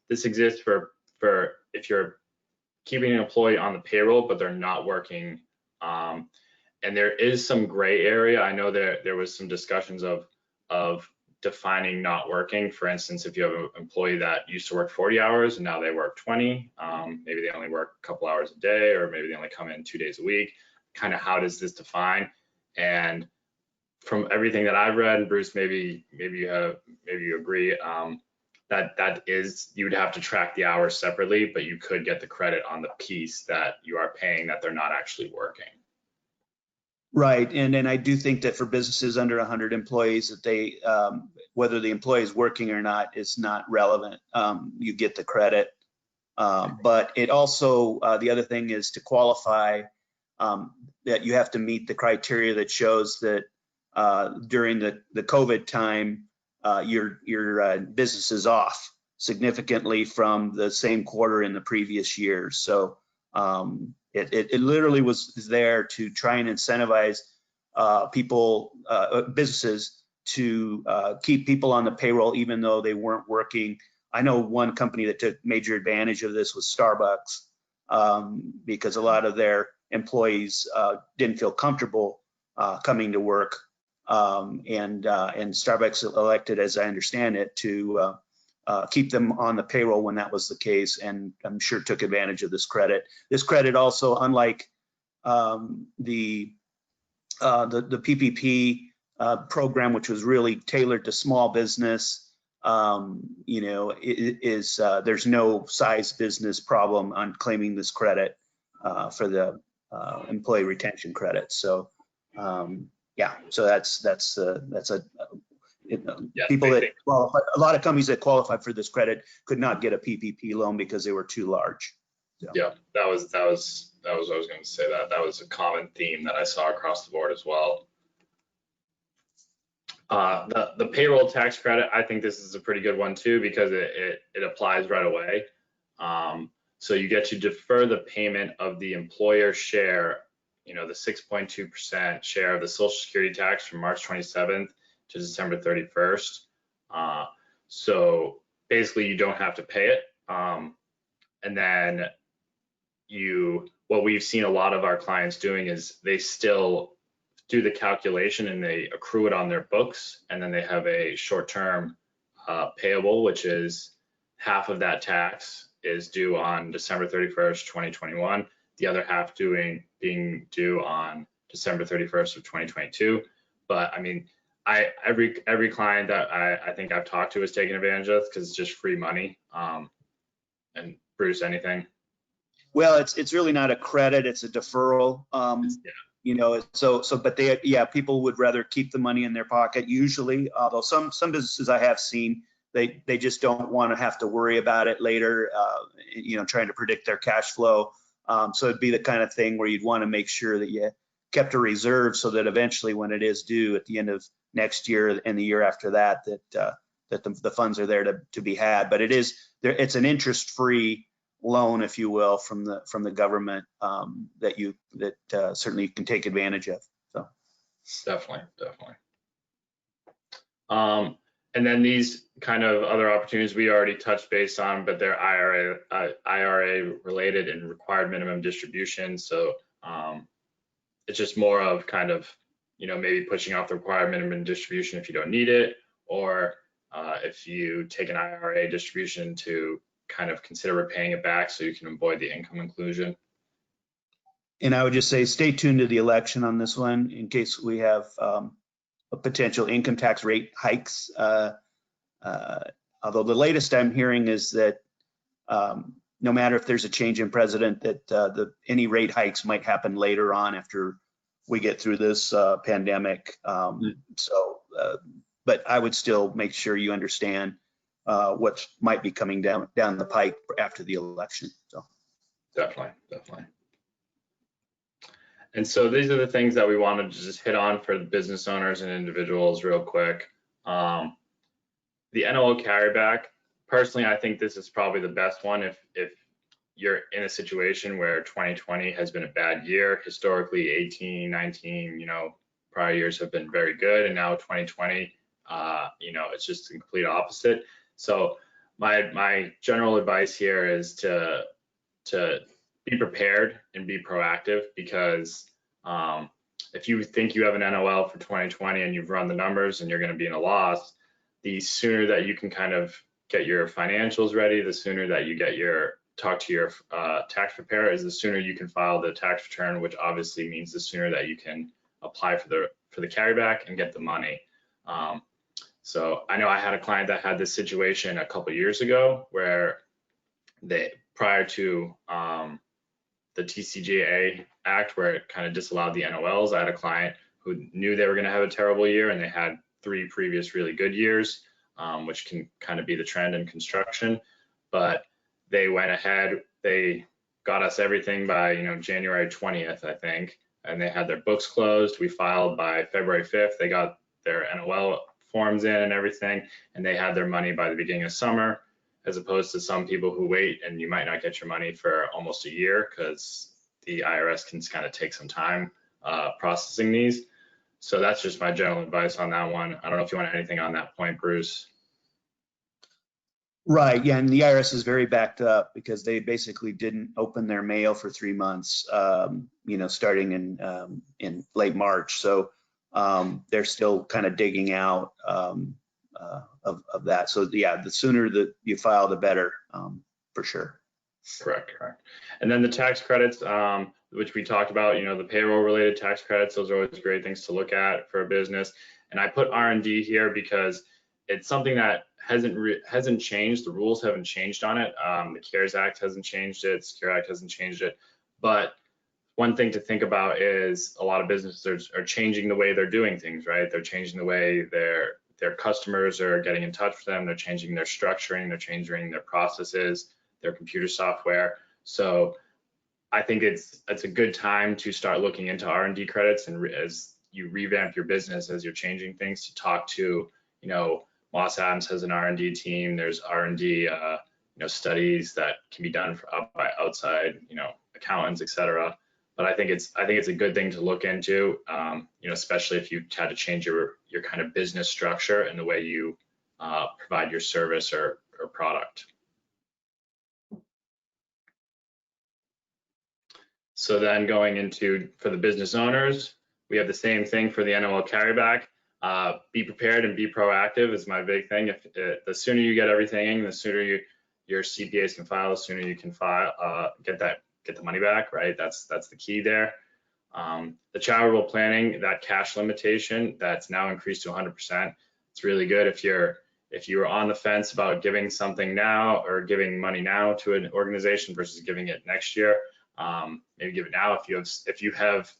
exists for if you're keeping an employee on the payroll but they're not working. And there is some gray area. I know there was some discussions of defining not working. For instance, if you have an employee that used to work 40 hours and now they work 20, maybe they only work a couple hours a day, or maybe they only come in 2 days a week. Kind of how does this define? And from everything that I've read, and Bruce, maybe you agree, that is, you would have to track the hours separately, but you could get the credit on the piece that you are paying that they're not actually working. Right, and I do think that for businesses under 100 employees, that they, whether the employee is working or not, is not relevant. You get the credit, but it also, the other thing is to qualify, that you have to meet the criteria that shows that during the COVID time, your business is off significantly from the same quarter in the previous year. So it literally was there to try and incentivize businesses to keep people on the payroll even though they weren't working. I know one company that took major advantage of this was Starbucks, because a lot of their employees didn't feel comfortable coming to work. And Starbucks elected, as I understand it, to keep them on the payroll when that was the case, and I'm sure took advantage of this credit. This credit also, unlike the PPP program, which was really tailored to small business, there's no size business problem on claiming this credit for the employee retention credit. So yeah, so that's people that qualify, a lot of companies that qualify for this credit could not get a PPP loan because they were too large. So. Yeah, that was what I was going to say. That was a common theme that I saw across the board as well. The payroll tax credit, I think this is a pretty good one too, because it applies right away. So you get to defer the payment of the employer share, the 6.2% share of the Social Security tax from March 27th to December 31st. So basically you don't have to pay it. And then what we've seen a lot of our clients doing is they still do the calculation and they accrue it on their books, and then they have a short-term payable, which is half of that tax is due on December 31st, 2021. The other half being due on December 31st of 2022. But I mean, every client that I think I've talked to has taken advantage of because it's just free money. And Bruce, anything? Well, it's really not a credit; it's a deferral. Yeah. You know, but people would rather keep the money in their pocket usually. Although some businesses I have seen, they just don't want to have to worry about it later. You know, trying to predict their cash flow. So it'd be the kind of thing where you'd want to make sure that you kept a reserve so that eventually, when it is due at the end of next year and the year after that, that the funds are there to be had. But it's an interest-free loan, if you will, from the government that certainly you can take advantage of. So definitely. And then these kind of other opportunities we already touched base on, but they're IRA related and required minimum distribution. So it's just more of kind of, you know, maybe pushing off the required minimum distribution if you don't need it, or if you take an IRA distribution to kind of consider repaying it back so you can avoid the income inclusion. And I would just say, stay tuned to the election on this one in case we have a potential income tax rate hikes. Although the latest I'm hearing is that no matter if there's a change in president, that any rate hikes might happen later on after we get through this pandemic. But I would still make sure you understand what might be coming down the pike after the election. So definitely. And so these are the things that we wanted to just hit on for the business owners and individuals real quick. The NOL carryback, personally, I think this is probably the best one if you're in a situation where 2020 has been a bad year. Historically, 18, 19, you know, prior years have been very good, and now 2020, you know, it's just the complete opposite. So my general advice here is to be prepared and be proactive, because if you think you have an NOL for 2020 and you've run the numbers and you're going to be in a loss, the sooner that you can kind of get your financials ready, the sooner that you talk to your tax preparer, is the sooner you can file the tax return, which obviously means the sooner that you can apply for the carryback and get the money. So I know I had a client that had this situation a couple years ago where prior to the TCJA Act, where it kind of disallowed the NOLs, I had a client who knew they were going to have a terrible year, and they had 3 previous really good years, which can kind of be the trend in construction. But they went ahead, they got us everything by, you know, January 20th, I think, and they had their books closed. We filed by February 5th. They got their NOL forms in and everything, and they had their money by the beginning of summer, as opposed to some people who wait and you might not get your money for almost a year because the IRS can kind of take some time processing these. So that's just my general advice on that one. I don't know if you want anything on that point, Bruce. right, yeah, and the IRS is very backed up because they basically didn't open their mail for 3 months, you know, starting in late March. So they're still kind of digging out of that. So yeah, the sooner that you file, the better, for sure. Correct. And then the tax credits, which we talked about, you know, the payroll related tax credits, those are always great things to look at for a business. And I put R&D here because it's something that hasn't changed. The rules haven't changed on it. The CARES Act hasn't changed it. Secure Act hasn't changed it. But one thing to think about is a lot of businesses are changing the way they're doing things, right? They're changing the way their customers are getting in touch with them. They're changing their structuring. They're changing their processes, their computer software. So I think it's a good time to start looking into R&D credits, and as you revamp your business, as you're changing things, to talk to, you know, Moss Adams has an R&D team. There's R&D, you know, studies that can be done by outside, you know, accountants, et cetera. But I think it's a good thing to look into, you know, especially if you had to change your kind of business structure and the way you provide your service or product. So then going into, for the business owners, we have the same thing for the NOL carryback. Be prepared and be proactive is my big thing. If the sooner you get everything in, the sooner your CPAs can file, the sooner you can file, get the money back, right? That's the key there. The charitable planning, that cash limitation, that's now increased to 100%. It's really good if you were on the fence about giving something now or giving money now to an organization versus giving it next year. Maybe give it now. If you have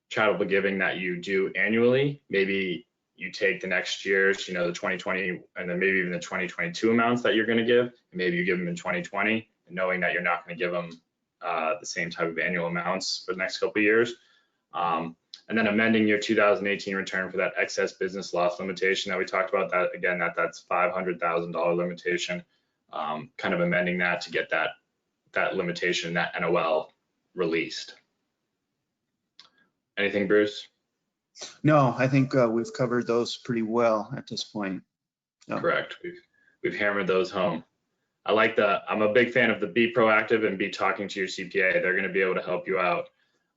charitable giving that you do annually, maybe you take the next year's, the 2020 and then maybe even the 2022 amounts that you're going to give, and maybe you give them in 2020, and knowing that you're not going to give them the same type of annual amounts for the next couple of years. And then amending your 2018 return for that excess business loss limitation that we talked about. That again, that's $500,000 limitation. Kind of amending that to get that limitation, that NOL released. Anything, Bruce? No, I think we've covered those pretty well at this point. No. Correct. We've hammered those home. I'm a big fan of the be proactive and be talking to your CPA. They're going to be able to help you out.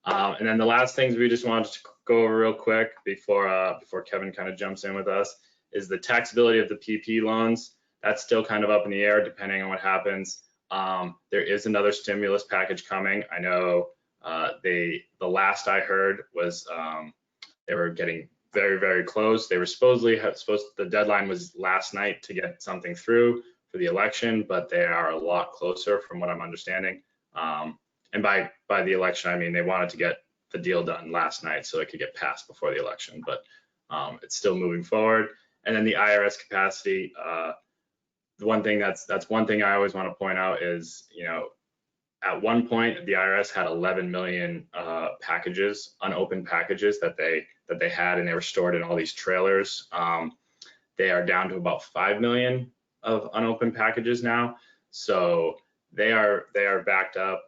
And then the last things we just wanted to go over real quick before Kevin kind of jumps in with us is the taxability of the PPP loans. That's still kind of up in the air depending on what happens. There is another stimulus package coming. I know the last I heard was they were getting very, very close. They were the deadline was last night to get something through for the election, but they are a lot closer from what I'm understanding. And by the election, I mean they wanted to get the deal done last night so it could get passed before the election, but it's still moving forward. And then the IRS capacity, the one thing that's one thing I always want to point out is, at one point the IRS had 11 million packages, unopened packages that they had, and they were stored in all these trailers. They are down to about 5 million of unopened packages now. So they are backed up.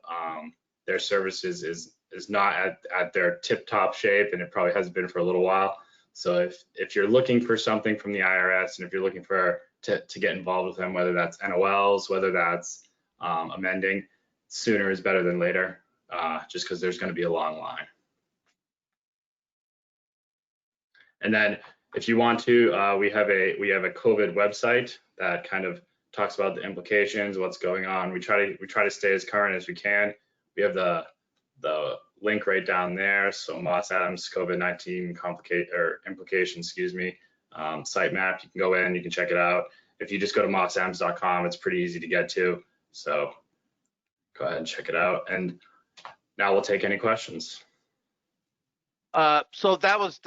Their services is not at their tip-top shape, and it probably hasn't been for a little while. So if you're looking for something from the IRS, and if you're looking to get involved with them, whether that's NOLs, whether that's amending, sooner is better than later, just because there's going to be a long line. And then if you want to, we have a COVID website that kind of talks about the implications, what's going on. We try to stay as current as we can. We have the link right down there. So Moss Adams COVID-19 implications, site map. You can go in, you can check it out. If you just go to mossadams.com, it's pretty easy to get to. So go ahead and check it out. And now we'll take any questions. So that was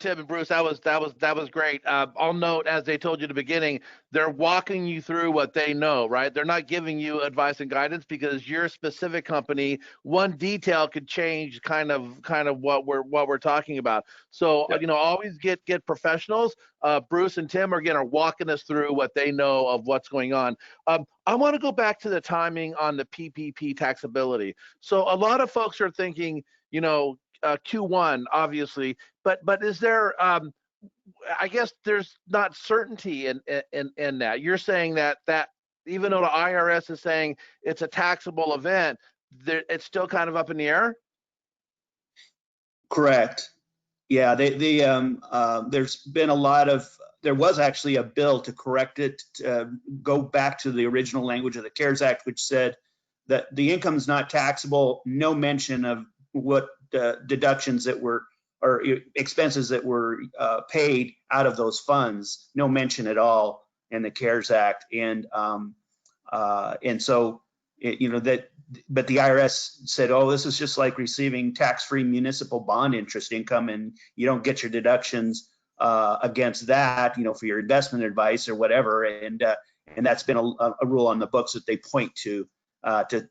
Tim and Bruce. That was great. I'll note, as they told you at the beginning, they're walking you through what they know, right? They're not giving you advice and guidance, because your specific company, one detail could change kind of what we're talking about. So yep. Always get professionals. Bruce and Tim are walking us through what they know of what's going on. I want to go back to the timing on the PPP taxability. So a lot of folks are thinking, Q1, obviously, but is there? I guess there's not certainty in that. You're saying that even though the IRS is saying it's a taxable event, it's still kind of up in the air. Correct. Yeah, there's been a lot of. There was actually a bill to correct it, to go back to the original language of the CARES Act, which said that the income is not taxable. No mention of what deductions that were, or expenses that were paid out of those funds. No mention at all in the CARES Act, and so but the IRS said, oh, this is just like receiving tax-free municipal bond interest income, and you don't get your deductions against that, for your investment advice or whatever, and that's been a rule on the books that they point to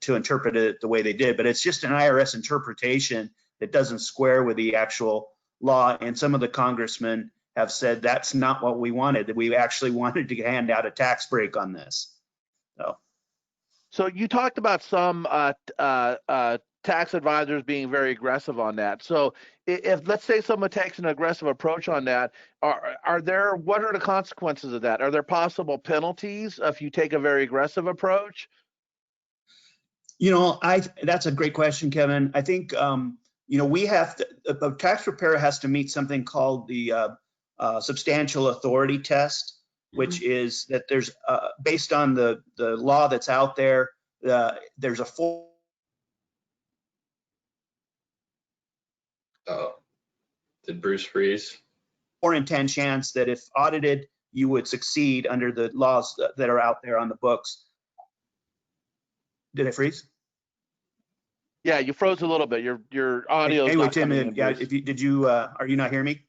interpret it the way they did. But it's just an IRS interpretation that doesn't square with the actual law. And some of the congressmen have said that's not what we wanted, that we actually wanted to hand out a tax break on this. So you talked about some tax advisors being very aggressive on that. So if let's say someone takes an aggressive approach on that, what are the consequences of that? Are there possible penalties if you take a very aggressive approach? That's a great question, Kevin. I think we have to, a tax preparer has to meet something called the substantial authority test, which is that there's based on the law that's out there, there's a Did Bruce freeze? 4 in 10 chance that if audited, you would succeed under the laws that are out there on the books. Did I freeze? Yeah, you froze a little bit. Your audio. Anyway, Tim, are you not hearing me?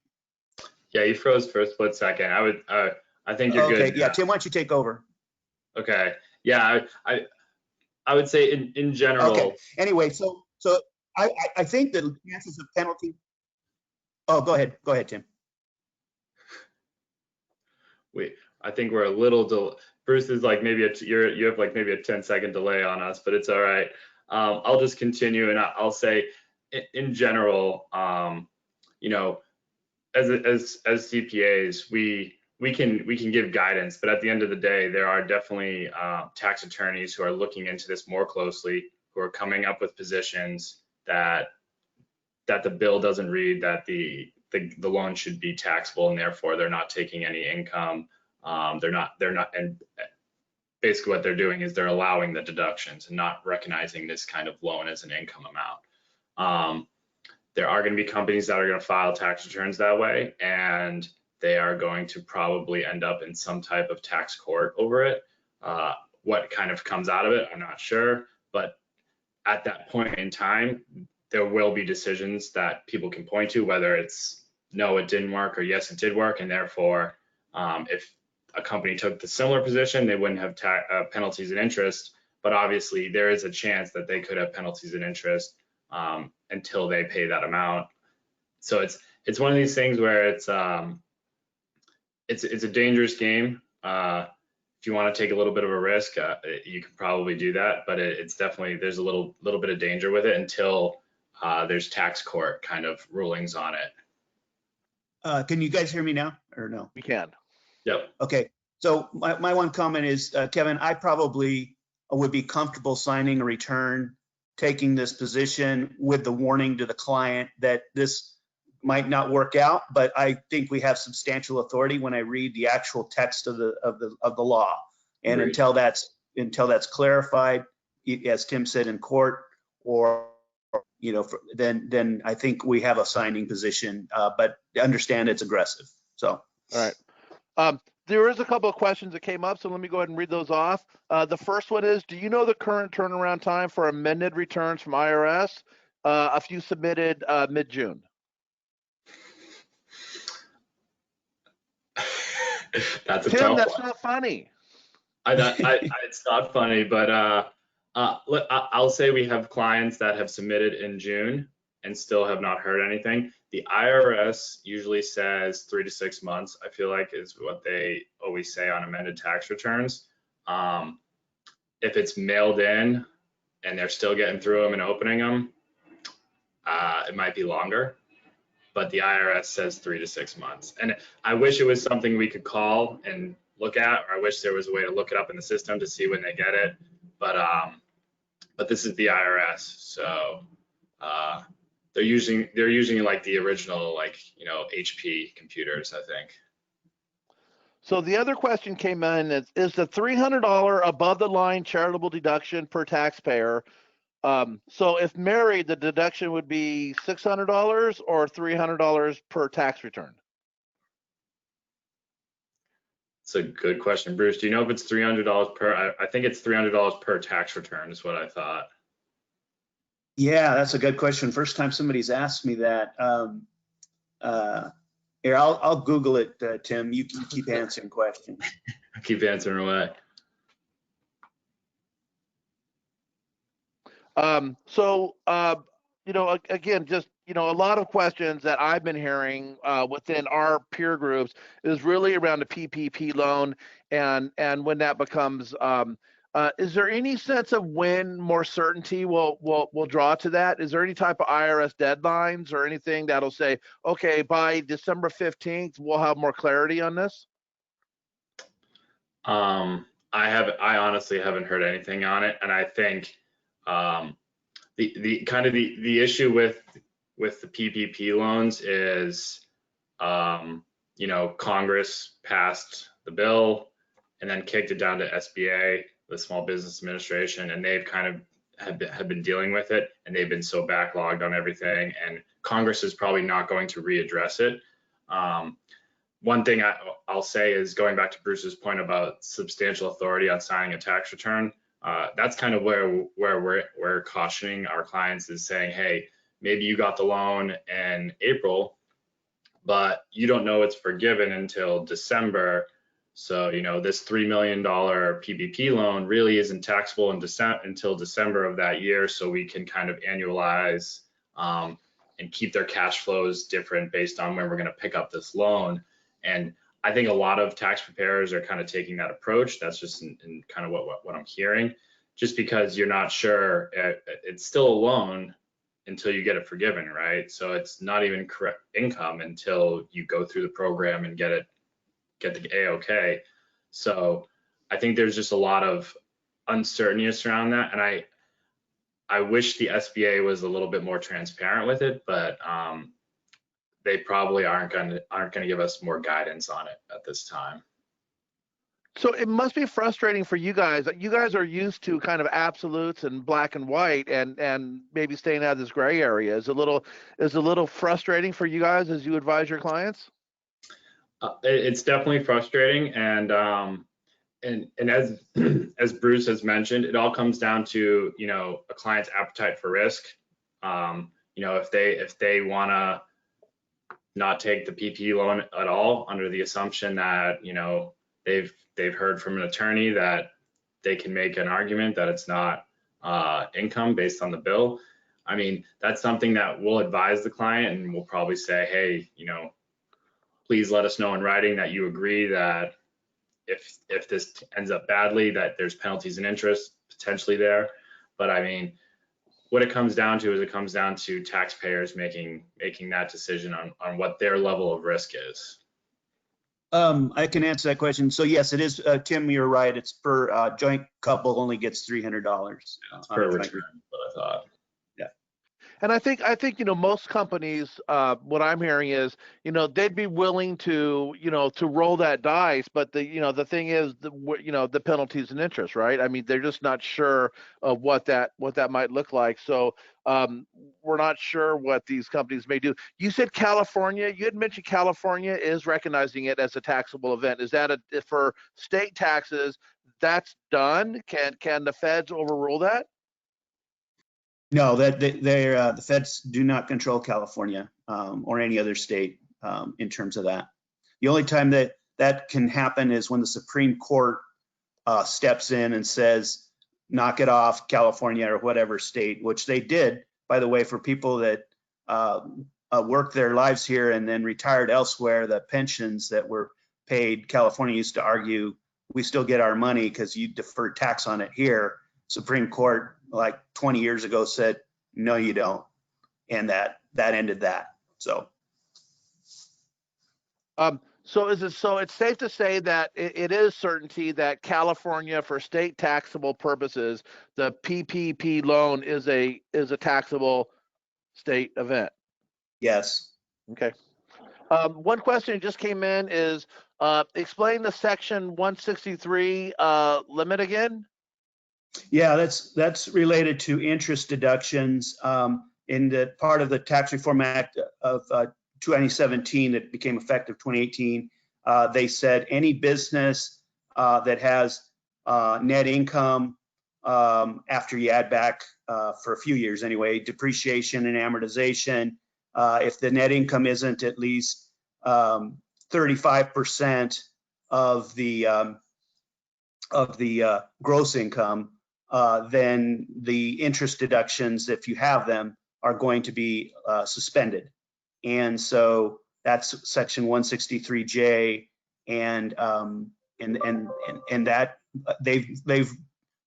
Yeah, you froze for a split second. I think you're good. Okay, yeah, Tim, why don't you take over? Okay. Yeah, I would say in general. Okay. Anyway, so I think the chances of penalty. Oh, go ahead, Tim. I think we're a little Bruce is like maybe you have like maybe a 10-second delay on us, but it's all right. I'll just continue and I'll say in general, as CPAs, we can give guidance, but at the end of the day, there are definitely tax attorneys who are looking into this more closely, who are coming up with positions that the bill doesn't read that the loan should be taxable, and therefore they're not taking any income. They're not, and basically what they're doing is they're allowing the deductions and not recognizing this kind of loan as an income amount. There are going to be companies that are going to file tax returns that way, and they are going to probably end up in some type of tax court over it. What kind of comes out of it, I'm not sure, but at that point in time, there will be decisions that people can point to, whether it's no, it didn't work, or yes, it did work, and therefore, if a company took the similar position, they wouldn't have penalties and interest, but obviously there is a chance that they could have penalties and interest until they pay that amount. So it's one of these things where it's a dangerous game. If you want to take a little bit of a risk, you can probably do that, but it's definitely, there's a little bit of danger with it until there's tax court kind of rulings on it. Can you guys hear me now or no? We can. Yep. Okay. So my one comment is, Kevin, I probably would be comfortable signing a return, taking this position with the warning to the client that this might not work out, but I think we have substantial authority when I read the actual text of the law. And Agreed. until that's clarified, as Tim said, in court, or then I think we have a signing position, but understand it's aggressive. So. All right. There is a couple of questions that came up, so let me go ahead and read those off. The first one is, do you know the current turnaround time for amended returns from IRS if you submitted mid-June? That's a Tim, tough that's one. not funny. It's not funny, but I'll say we have clients that have submitted in June and still have not heard anything. The IRS usually says 3 to 6 months, I feel like, is what they always say on amended tax returns. If it's mailed in and they're still getting through them and opening them, it might be longer, but the IRS says 3 to 6 months. And I wish it was something we could call and look at, or I wish there was a way to look it up in the system to see when they get it. But this is the IRS, so they're using like the original, HP computers, I think. So the other question came in is the $300 above the line charitable deduction per taxpayer. So if married, the deduction would be $600 or $300 per tax return? It's a good question, Bruce. Do you know if it's $300 per? I think it's $300 per tax return is what I thought. Yeah, that's a good question. First time somebody's asked me that. Here, I'll Google it, Tim. You can keep answering questions. I keep answering away. Again, just, a lot of questions that I've been hearing within our peer groups is really around the PPP loan and when that becomes Is there any sense of when more certainty will draw to that? Is there any type of IRS deadlines or anything that'll say, okay, by December 15th, we'll have more clarity on this? I honestly haven't heard anything on it, and I think the issue with the PPP loans is, Congress passed the bill and then kicked it down to SBA, the Small Business Administration, and they've kind of have been dealing with it, and they've been so backlogged on everything, and Congress is probably not going to readdress it. One thing I'll say is, going back to Bruce's point about substantial authority on signing a tax return, that's kind of where we're cautioning our clients, is saying, hey, maybe you got the loan in April, but you don't know it's forgiven until December. So, this $3 million PPP loan really isn't taxable until December of that year. So we can kind of annualize and keep their cash flows different based on when we're going to pick up this loan. And I think a lot of tax preparers are kind of taking that approach. That's just in kind of what I'm hearing, just because you're not sure. It's still a loan until you get it forgiven, right? So it's not even correct income until you go through the program and get the A-OK. So I think there's just a lot of uncertainty around that. And I wish the SBA was a little bit more transparent with it, but they probably aren't going to give us more guidance on it at this time. So it must be frustrating for you guys. You guys are used to kind of absolutes and black and white, and maybe staying out of this gray area. Is a little frustrating for you guys as you advise your clients? It's definitely frustrating, and as Bruce has mentioned, it all comes down to a client's appetite for risk. If they want to not take the PPP loan at all, under the assumption that they've heard from an attorney that they can make an argument that it's not income based on the bill. I mean, that's something that we'll advise the client, and we'll probably say, hey, please let us know in writing that you agree that if this ends up badly, that there's penalties and interest potentially there. But I mean, what it comes down to taxpayers making that decision on what their level of risk is. I can answer that question. So yes, it is, Tim, you're right. It's per joint couple only gets $300. Per return, but I thought. And I think most companies, what I'm hearing is, they'd be willing to roll that dice, but the thing is, the penalties and interest, right? I mean, they're just not sure of what that might look like. So we're not sure what these companies may do. You said California. You had mentioned California is recognizing it as a taxable event. Is that for state taxes? That's done. Can the feds overrule that? No, the feds do not control California or any other state in terms of that. The only time that can happen is when the Supreme Court steps in and says, knock it off, California or whatever state, which they did, by the way, for people that worked their lives here and then retired elsewhere. The pensions that were paid, California used to argue, we still get our money because you deferred tax on it here. Supreme Court, like 20 years ago, said, no, you don't. And that ended that. So it's safe to say that it is certainty that California, for state taxable purposes, the PPP loan is a taxable state event. Yes. Okay. One question that just came in is, explain the Section 163 limit again. Yeah, that's related to interest deductions in the part of the Tax Reform Act of 2017 that became effective 2018. They said any business that has net income after you add back for a few years anyway, depreciation and amortization, if the net income isn't at least 35% of the gross income, then the interest deductions, if you have them, are going to be suspended. And so that's Section 163J, and that they've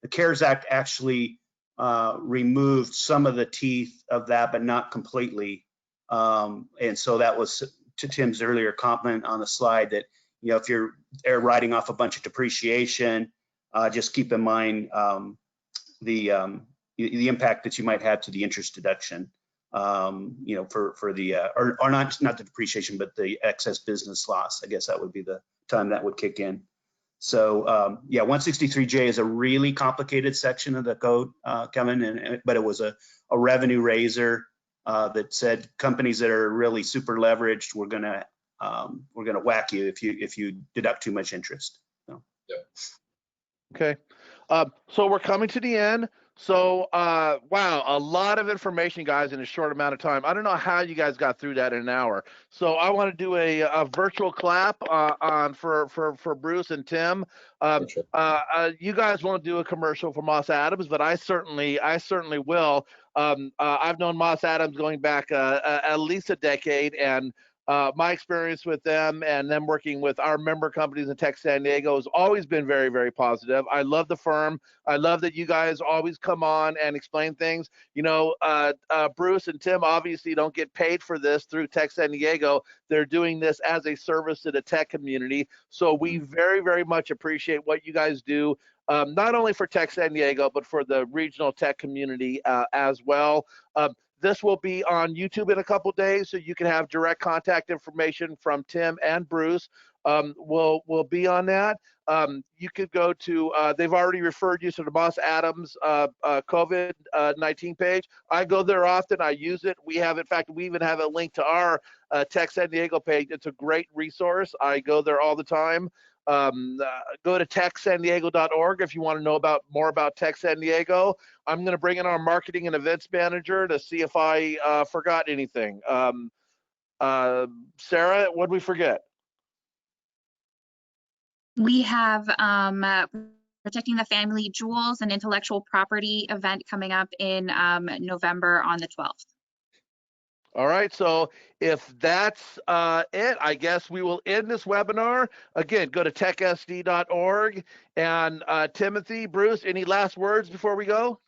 the CARES Act actually removed some of the teeth of that, but not completely. And so that was to Tim's earlier comment on the slide that, if you're writing off a bunch of depreciation, just keep in mind the impact that you might have to the interest deduction, for the or not the depreciation, but the excess business loss. I guess that would be the time that would kick in. So yeah, 163J is a really complicated section of the code, Kevin, but it was a revenue raiser that said companies that are really super leveraged, we're gonna whack you if you deduct too much interest. So. Yep. Okay. So we're coming to the end. So, wow, a lot of information, guys, in a short amount of time. I don't know how you guys got through that in an hour. So I want to do a virtual clap for Bruce and Tim. You guys won't do a commercial for Moss Adams, but I certainly will. I've known Moss Adams going back at least a decade, and my experience with them and them working with our member companies in Tech San Diego has always been very, very positive. I love the firm. I love that you guys always come on and explain things. Bruce and Tim obviously don't get paid for this through Tech San Diego. They're doing this as a service to the tech community. So we very, very much appreciate what you guys do, not only for Tech San Diego, but for the regional tech community as well. This will be on YouTube in a couple days, so you can have direct contact information from Tim and Bruce. We'll be on that. You could go to, they've already referred you to the Moss Adams COVID-19 page. I go there often. I use it. We even have a link to our Tech San Diego page. It's a great resource. I go there all the time. Go to techsandiego.org if you want to know more about Tech San Diego. I'm going to bring in our marketing and events manager to see if I forgot anything. Sarah, what did we forget? We have Protecting the Family Jewels, an intellectual property event coming up in November on the 12th. All right, so if that's it, I guess we will end this webinar. Again, go to techsd.org. And Timothy, Bruce, any last words before we go?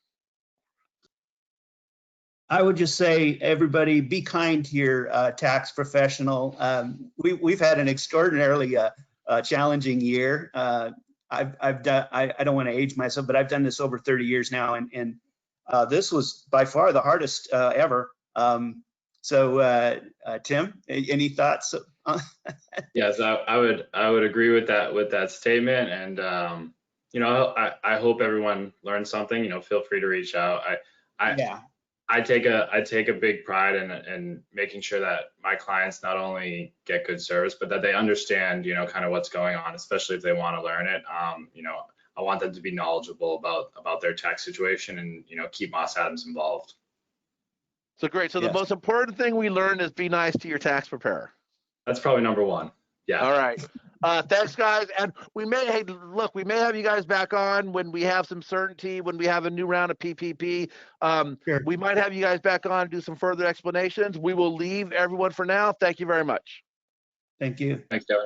I would just say, everybody, be kind to your tax professional. We've had an extraordinarily challenging year. I've done. I don't want to age myself, but I've done this over 30 years now, and this was by far the hardest ever. So, Tim, any thoughts? Yes, I would agree with that statement, and I hope everyone learned something. Feel free to reach out. I take a big pride in making sure that my clients not only get good service, but that they understand, kind of what's going on, especially if they want to learn it. I want them to be knowledgeable about their tax situation and, keep Moss Adams involved. So great. So the most important thing we learned is be nice to your tax preparer. That's probably number one. Yeah. All right. Thanks, guys. And we may have you guys back on when we have some certainty, when we have a new round of PPP. Sure. We might have you guys back on and do some further explanations. We will leave everyone for now. Thank you very much. Thank you. Thanks, Kevin.